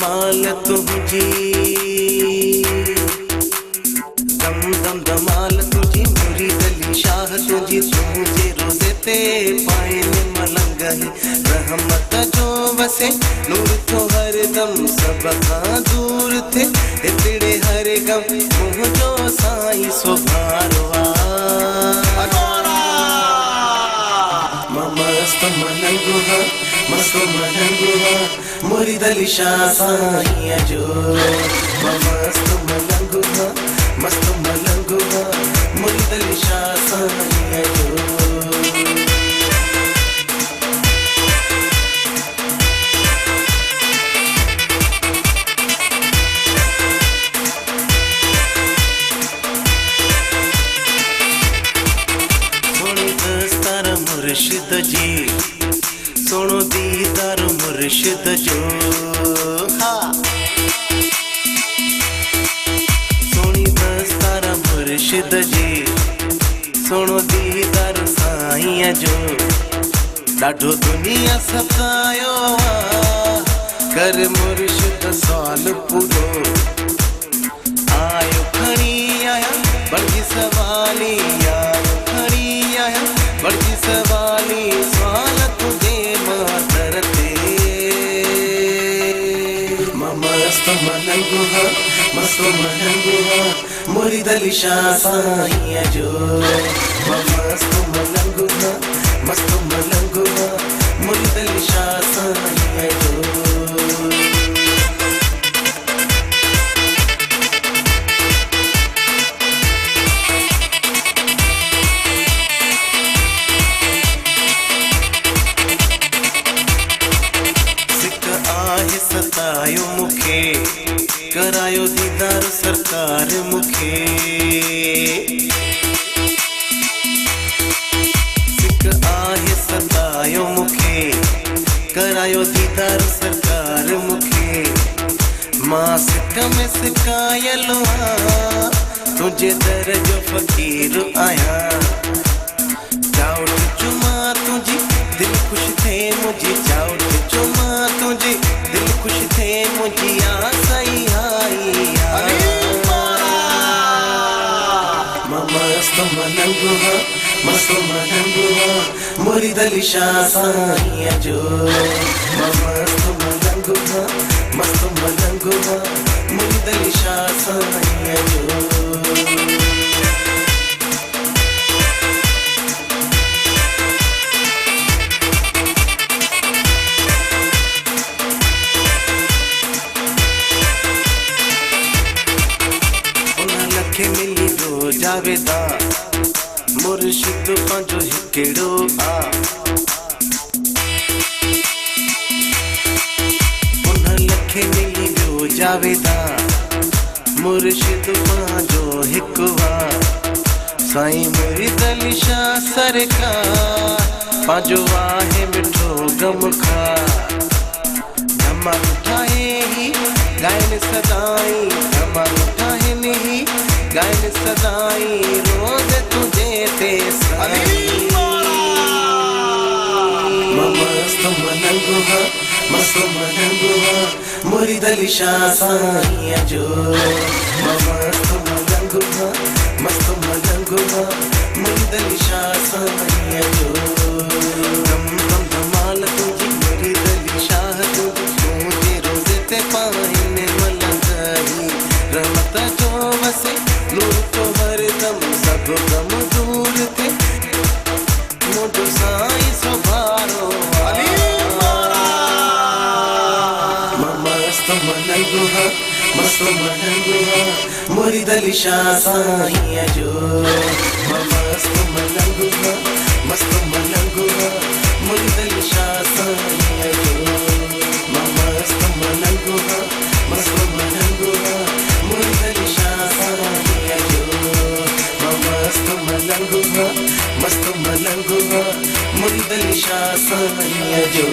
धमाल तुझी, दम दम धमाल तुझी, मुरीदली शाह तुझी, तुझे रोज़े ते पाइन मलंगई, रहमत जो वसे नूर तो हर दम सब खां दूर थे, हितड़े हर गम मुंहिंजो साईं सुभारवा। मस्त मलंगो हा, मस्त मलंगो हा, मुरीदली शाह साईं जो। मस्त मलंगो हा, मस्त मलंगो हा, मुरीदली शाह साईं जो। मुर्शिद जी सोनो दीदार मुर्शिद जो, हाँ सोनी दस्तार मुर्शिद जी सोनो दीदार साईं जो। ॾाढो दुनिया सतायो कर मुर्शिद साल पूरो, आयो खणी आया बड़ी सवाली, आयो खणी आया बड़ी सवाली, सवाल तुझे मातर ते। मस्त मलंगो हा, मस्त मलंगो हा, मुरीदली शाह साईं जो। मस्त मलंगो हा, मस्त मलंगो हा, मुरीदली शाह साईं जो। सतायो मुखे करायो दीदार सरकार मुखे, सिक आहे सतायो मुखे करायो दीदार सरकार मुखे। मां सिक में सिकायल आं, तुझे दर जो फ़कीर आया, जाओ चुमा तुझी दिल खुश थे मुझी, जाओ चुमा तुझी दिल खुश थे मुझी, आ सही आई मस्त मलंगो हा, मस्त मलंगो हा, मुरीदली शाह साईं जो। मस्त मलंगो हा, मस्त मलंगो हा, मुरीदली शाह साईं जो। मिली रो जावेदा मुर्शिद पंहिंजो हिकिड़ो आ, उन लखे मिली रो जावेदा मुर्शिद पंहिंजो हिकु आ। साईं मुरीदली शाह सरकार पंहिंजो आहे मिठो गम खा, धमाल ठाहे ही गायन सदाई, धमाल ठाहे ही गायन सदाई, रोज़ तुझे ते साईं। मस्त मलंगो हा, मस्त मलंगो हा, मुरीदली शाह साईं जो। मस्त मलंगो हा, मस्त मलंगो हा, मुरीदली शाह साईं जो। दम दम धमाल तुझी मुरीदली शाह तुझी, तुझे रोज़े ते पाइन मलंगई, रहमत जो वसे नूर तो हर दम सब गम दूर थे, मुझो साईं सुभारो। मस्त मलंगो हा, मस्त मलंगो हा, मुरीदली शाह साईं जो। मस्त मलंगो हा, मस्त मलंगो हा, मुरीदली शाह साईं जो। मस्त मलंगो हा, मस्त मलंगो हा, मुरीदली शाह साईं जो। मस्त मलंगो हा, मस्त मलंगो हा, मुरीदली शाह साईं जो।